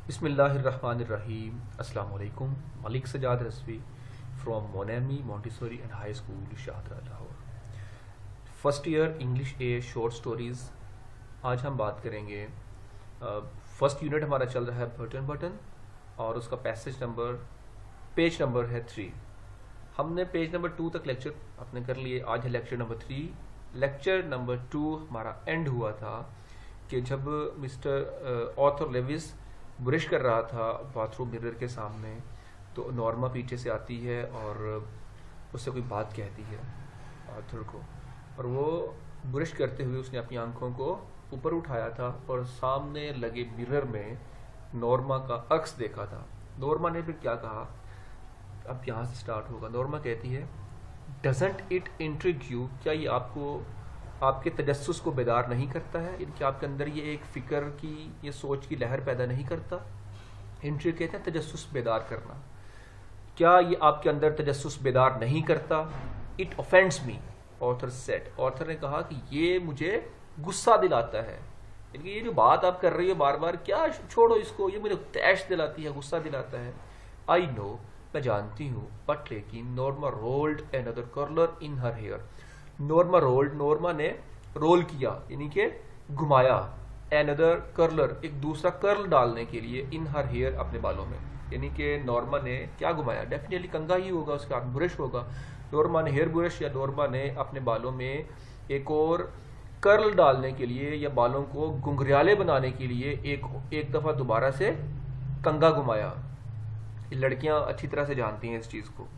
बिस्मिल्लाहिर्रहमानिर्रहीम। अस्सलाम वालेकुम। Malik Sajjad Rizvi from Monemi Montessori and high school Shahdara Lahore. First year English a short stories. आज हम बात करेंगे फर्स्ट यूनिट हमारा चल रहा है बटन बटन और उसका पेज नंबर है 3। हमने पेज नंबर 2 तक लेक्चर अपने कर लिए। आज है लेक्चर नंबर 3। लेक्चर नंबर 2 हमारा एंड हुआ था कि जब मिस्टर ऑर्थर लेविस ब्रश कर रहा था बाथरूम मिरर के सामने, तो नॉर्मा पीछे से आती है और उससे कोई बात कहती है आर्थर को, और वो ब्रश करते हुए उसने अपनी आंखों को ऊपर उठाया था और सामने लगे मिरर में नॉर्मा का अक्स देखा था। नॉर्मा ने फिर क्या कहा, अब यहाँ से स्टार्ट होगा। नॉर्मा कहती है, डजंट इट इंट्रिग यू, क्या ये आपको आपके तजस्सुस को बेदार नहीं करता है, इनके आपके अंदर ये एक फ़िक्र की, ये सोच की लहर पैदा नहीं करता। इंट्रिग कहते हैं तजस्सुस बेदार करना। क्या ये आपके अंदर तजस्सुस बेदार नहीं करता? It offends me, Arthur said. Arthur ने कहा कि ये मुझे गुस्सा दिलाता है। यानी ये जो बात आप कर रही हो बार बार, क्या छोड़ो इसको, ये मुझे तैश दिलाती है, गुस्सा दिलाता है। आई नो, मैं जानती हूँ, बट लेकिन Norma rolled another curler in her hair. Norma rolled, Norma ने रोल किया यानी कि घुमाया, एनदर कर्लर, एक दूसरा कर्ल डालने के लिए, इन हर हेयर, अपने बालों में। यानी कि नॉर्मा ने क्या घुमाया? डेफिनेटली कंघा ही होगा, उसके हाथ ब्रश होगा। नॉर्मा ने हेयर ब्रश या नॉर्मा ने अपने बालों में एक और कर्ल डालने के लिए या बालों को घुंघराले बनाने के लिए एक दफ़ा दोबारा से कंघा घुमाया। लड़कियां अच्छी तरह से जानती हैं इस चीज़ को,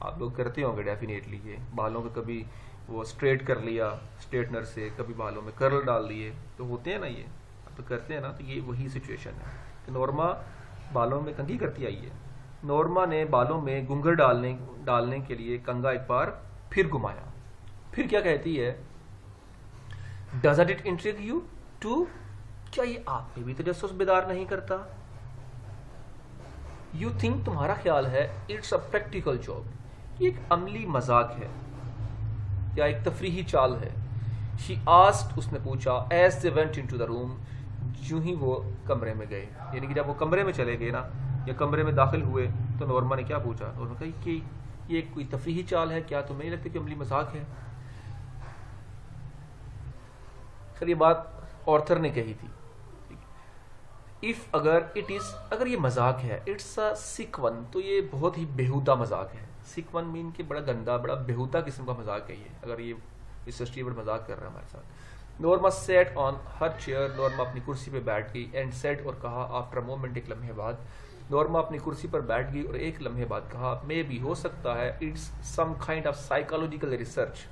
आप लोग करते होंगे डेफिनेटली। ये बालों को कभी वो स्ट्रेट कर लिया स्ट्रेटनर से, कभी बालों में कर्ल डाल लिए, तो होते हैं ना, ये आप तो करते हैं ना। तो ये वही सिचुएशन है कि नॉर्मा बालों में कंघी करती आई है। नॉर्मा ने बालों में घुंघर डालने के लिए कंघा एक बार फिर घुमाया। फिर क्या कहती है, doesn't it intrigue you too, क्या ये आप में भी तजस्सुस बेदार नहीं करता? यू थिंक, तुम्हारा ख्याल है, इट्स अ प्रैक्टिकल जॉब, ये एक अमली मजाक है या एक तफरीही चाल है। शी आस्क्ड, उसने पूछा, as they went into the room, यूं ही वो कमरे में गए। यानी कि जब वो कमरे में चले गए ना, या कमरे में दाखिल हुए, तो नॉर्मा ने क्या पूछा? नॉर्मा कही कि ये कोई तफरीही चाल है, क्या तुम्हें नहीं लगता कि अमली मजाक है? सर ये बात ऑर्थर ने कही थी। इफ अगर ये मजाक है, इट्स अ सिक वन, तो ये बहुत ही बेहुदा मजाक है। सिक वन मीन कि बड़ा गंदा, बड़ा बेहुदा किस्म का मजाक है ये, अगर ये मिस्टर स्टीवर्ट मजाक कर रहा है हमारे साथ। Norma set on her chair, Norma अपनी कुर्सी पे बैठ गई। एंड सेट, और कहा, आफ्टर अ मोमेंट, एक लम्हे बाद, नॉर्मा अपनी कुर्सी पर बैठ गई और एक लम्हे बाद कहा, मे भी, हो सकता है, it's some kind of psychological research,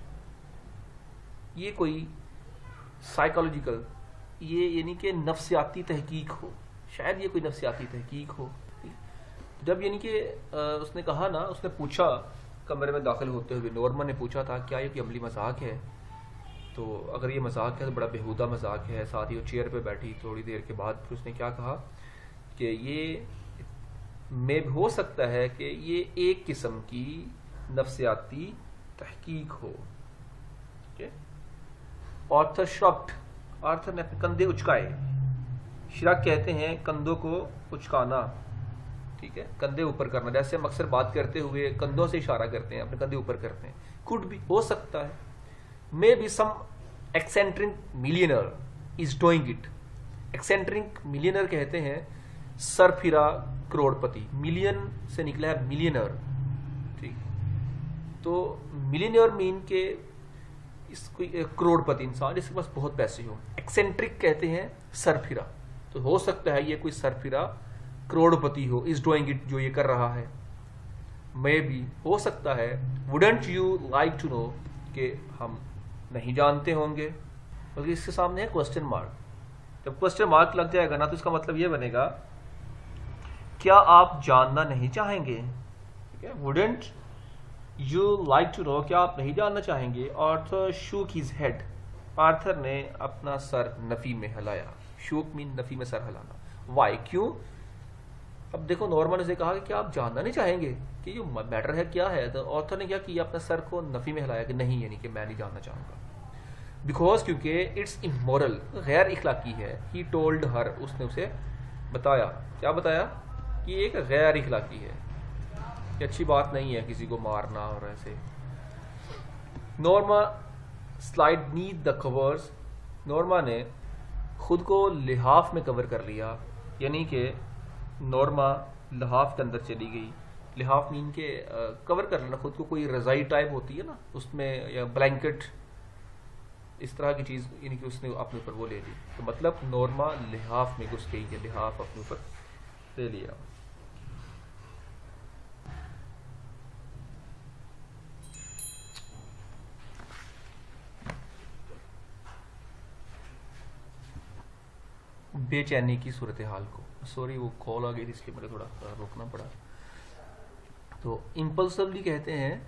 ये कोई साइकोलॉजिकल, ये यानी कि नफ्सियाती तहकीक हो, शायद ये कोई नफ्सियाती तहकीक हो। जब यानी कि उसने कहा ना, उसने पूछा कमरे में दाखिल होते हुए, नॉर्मा ने पूछा था क्या ये कोई अमली मजाक है, तो अगर ये मजाक है तो बड़ा बेहुदा मजाक है। साथ ही वो चेयर पे बैठी। थोड़ी देर के बाद फिर उसने क्या कहा कि ये में हो सकता है कि ये एक किस्म की नफ्सियाती तहकीक हो। ऑर्थर श्रक्ड, आर्थर ने अपने कंधे उचकाए। श्रक कहते हैं कंधों को उचकाना, ठीक है, कंधे ऊपर करना। जैसे हम अक्सर बात करते हुए कंधों से इशारा करते हैं, अपने कंधे ऊपर करते हैं। कुड भी, हो सकता है। Maybe some eccentric millionaire is doing it. Eccentric millionaire कहते हैं सरफिरा करोड़पति, मिलियन से निकला है मिलियनर, ठीक। तो मिलियनर मीन के कोई करोड़पति इंसान जिसके पास बहुत पैसे हो। एक्सेंट्रिक कहते हैं सरफिरा, तो हो सकता है ये कोई सरफिरा करोड़पति हो, इज डूइंग इट, जो ये कर रहा है। मे बी, हो सकता है। Wouldn't you like to know, कि हम नहीं जानते होंगे, क्योंकि इसके सामने है क्वेश्चन मार्क। जब क्वेश्चन मार्क लग जाएगा ना, तो इसका मतलब ये बनेगा, क्या आप जानना नहीं चाहेंगे? ठीक है, wouldn't you like to know, क्या आप नहीं जानना चाहेंगे? Arthur shook his head, Arthur ने अपना सर नफी में हिलाया। शूक मीन नफी में सर हिलाना। वाई, क्यों? अब देखो, नॉर्मा ने कहा कि क्या आप जानना नहीं चाहेंगे कि ये मैटर है क्या है, तो ऑर्थर ने क्या किया, अपना सर को नफी में हिलाया कि नहीं, यानी कि मैं नहीं जानना चाहूंगा। बिकॉज, क्योंकि इट्स इमोरल, गैर इखलाकी है। ही टोल्ड हर, उसने उसे बताया, क्या बताया कि एक गैर इखलाकी है, कि अच्छी बात नहीं है किसी को मारना और ऐसे। Norma slide need the covers, Norma ने खुद को लिहाफ में कवर कर लिया, यानी कि नॉर्मा लिहाफ के अंदर चली गई। लिहाफ मीन के कवर कर लेना खुद को, कोई रज़ाई टाइप होती है ना उसमें, या ब्लैंकेट, इस तरह की चीज़, यानी कि उसने अपने ऊपर वो ले ली। तो मतलब नॉर्मा लिहाफ में घुस गई है, लिहाफ अपने ऊपर ले लिया। बेचैनी की सूरत हाल को, सॉरी वो कॉल आ गई थी इसलिए मुझे थोड़ा रोकना पड़ा। तो इम्पल्सिवली कहते हैं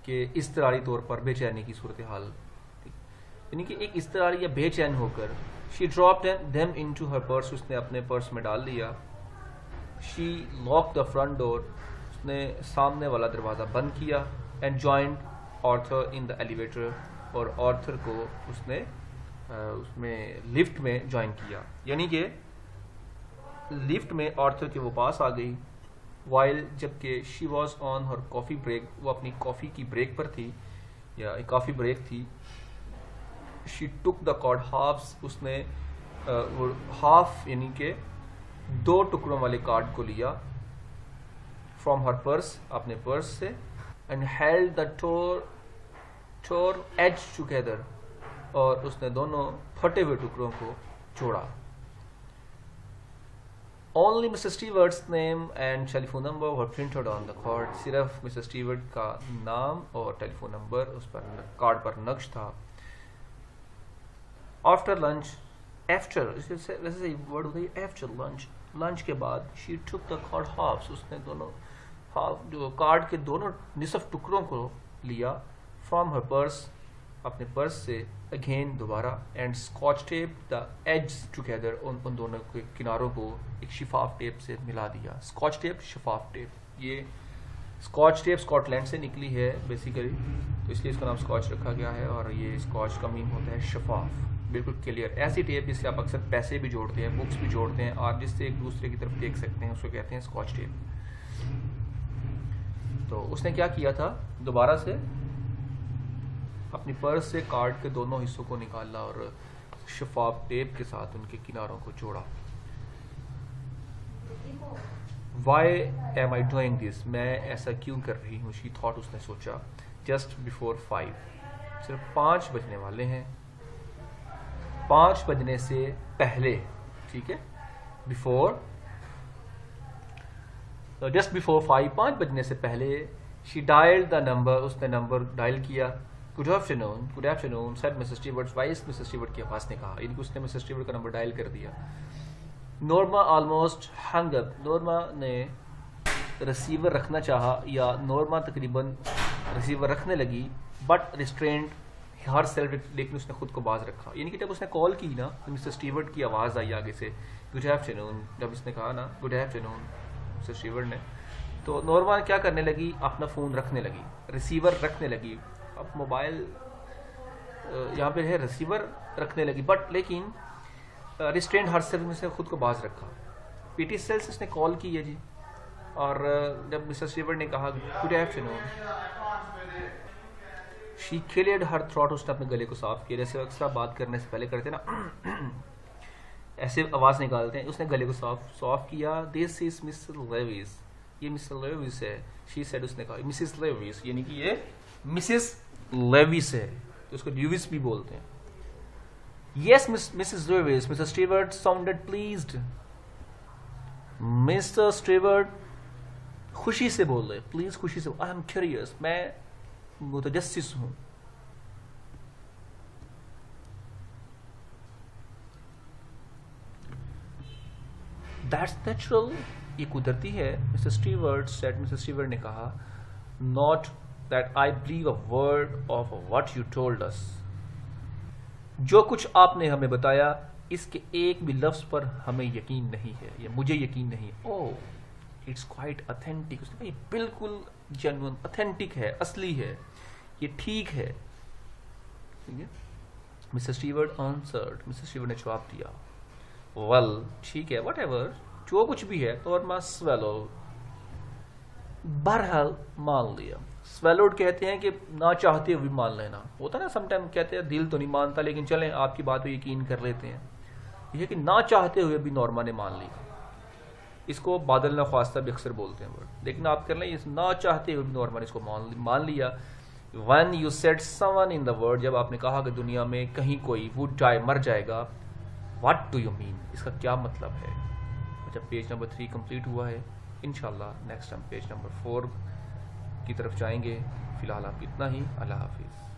कि इज़्तिरारी तौर पर बेचैनी की सूरत हाल, यानी कि एक इज़्तिरारी या बेचैन होकर, she drop them into her purse, उसने अपने पर्स में डाल लिया। She lock the front door, उसने सामने वाला दरवाज़ा बंद किया। And joined Arthur in the elevator, और ऑर्थर को उसने उसमें लिफ्ट में ज्वाइन किया, यानी कि लिफ्ट में ऑर्थर के वो पास आ गई। वाइल, जबकि she was on her coffee break, वो अपनी कॉफ़ी की ब्रेक पर थी, या एक कॉफ़ी ब्रेक थी। She took the card halves, उसने वो हाफ यानी कि 2 टुकड़ों वाले कार्ड को लिया। फ्रॉम हर पर्स, अपने पर्स से। And held the torn edges together, और उसने दोनों फटे हुए टुकड़ों को जोड़ा। Only Mrs Stewart's name and telephone number were printed on the card, सिर्फ मिसेस स्टीवर्ट का नाम और टेलीफोन नंबर उस पर कार्ड पर नक्श था। आफ्टर लंच, आफ्टर वैसे वर्ड होता है आफ्टर लंच, लंच के बाद। She took the card halves, उसने दोनों हाफ जो कार्ड के दोनों निसफ टुकड़ों को लिया। फ्रॉम हर पर्स, अपने पर्स से, अगेन दोबारा। And Scotch tape the edges together, उन दोनों के किनारों को एक शिफाफ टेप से मिला दिया। स्कॉच टेप, शिफाफ टेप, ये स्कॉच टेप स्कॉटलैंड से निकली है बेसिकली, तो इसलिए इसका नाम स्कॉच रखा गया है। और ये स्कॉच का मीन होता है शफाफ, बिल्कुल क्लियर, ऐसी टेप जिससे आप अक्सर पैसे भी जोड़ते हैं, बुक्स भी जोड़ते हैं, और जिससे एक दूसरे की तरफ देख सकते हैं, उसको कहते हैं स्कॉच टेप। तो उसने क्या किया था, दोबारा से अपनी पर्स से कार्ड के दोनों हिस्सों को निकाला और शफाफ टेप के साथ उनके किनारों को जोड़ा। Why am I doing this, मैं ऐसा क्यों कर रही हूँ, शी थॉट, उसने सोचा। जस्ट बिफोर 5, सिर्फ 5 बजने वाले हैं, 5 बजने से पहले, ठीक है, बिफोर, जस्ट बिफोर 5, 5 बजने से पहले। शी डायल्ड द नंबर, उसने नंबर डायल किया। Good afternoon said Mrs Stewart's, voice Mrs Stewart की आवाज़ ने कहा, यानी कि उसने मिसेस स्टीवर्ट का नंबर डायल कर दिया। Norma almost hung up, Norma ने रिसीवर रखना चाहा, या नॉर्मा तकरीबन रिसीवर रखने लगी, बट रिस्ट्रेंड हर सेल्फ, लेकिन उसने खुद को बाज रखा। यानी कि जब उसने कॉल की ना, तो मिसेस स्टीवर्ट की आवाज़ आई आगे से, गुड आफ्टरनून, जब इसने कहा ना गुड आफ्टरनून मिसेस स्टीवर्ट ने, तो नॉर्मा क्या करने लगी, अपना फ़ोन रखने लगी, रिसीवर रखने लगी। अब मोबाइल यहाँ पे है, रिसीवर रखने लगी, बट लेकिन रिस्ट्रेंड हर सेल्फ में से खुद को बाज रखा। पीटी सेल से उसने कॉल की है जी, और जब मिसेस स्टीवर्ट ने कहा good afternoon, she cleared her throat, उसने अपने गले को साफ किया, जैसे अक्सर बात करने से पहले करते ना ऐसे आवाज़ निकालते हैं, उसने गले को साफ किया। दिस इज मिस लेविस, ये मिसेस लेविस है। शी सेड, उसने कहा मिसेस लेविस, यानी कि ये मिसेस लेविस है, तो उसको ल्यूविस भी बोलते हैं। Yes Mrs Lewis, Mr Stewart sounded pleased, Mr Stewart खुशी से बोल रहे, प्लीज खुशी से, आई एम क्यूरियस, मैं मुतजस्सिस हूं। दैट्स नेचुरल, ये कुदरती है। Mister Stewart said, mister Stewart ने कहा, not that I believe a word of what you told us, जो कुछ आपने हमें बताया इसके एक भी लफ्ज पर हमें यकीन नहीं है, या मुझे यकीन नहीं। ओह, इट्स क्वाइट ऑथेंटिक, उसने कहा ये बिल्कुल जेन्युइन, ऑथेंटिक है, असली है, ये ठीक है, ठीक है। Mister Stewart answered, mister Stewart ने जवाब दिया, वेल ठीक है, वट एवर, जो कुछ भी है, तो मैं स्वेलो, बहरहाल मान लिया। स्वेलोड कहते हैं कि ना चाहते हुए मान लेना, होता है ना समटाइम, कहते हैं दिल तो नहीं मानता लेकिन चलें आपकी बात पे यकीन कर लेते हैं। यह कि ना चाहते हुए भी नॉर्मा ने मान लिया, इसको बादल ना ख्वास्ता भी अक्सर बोलते हैं वर्ड, लेकिन आप कर लें इस ना चाहते हुए भी नॉर्मा ने इसको मान लिया। One you set someone in the word, जब आपने कहा कि दुनिया में कहीं कोई वुड डाई, मर जाएगा, व्हाट डू यू मीन, इसका क्या मतलब है। अच्छा, पेज नंबर 3 कंप्लीट हुआ है। इंशाल्लाह नेक्स्ट हम पेज नंबर 4 की तरफ जाएंगे। फिलहाल आप इतना ही, अल्लाह हाफिज़।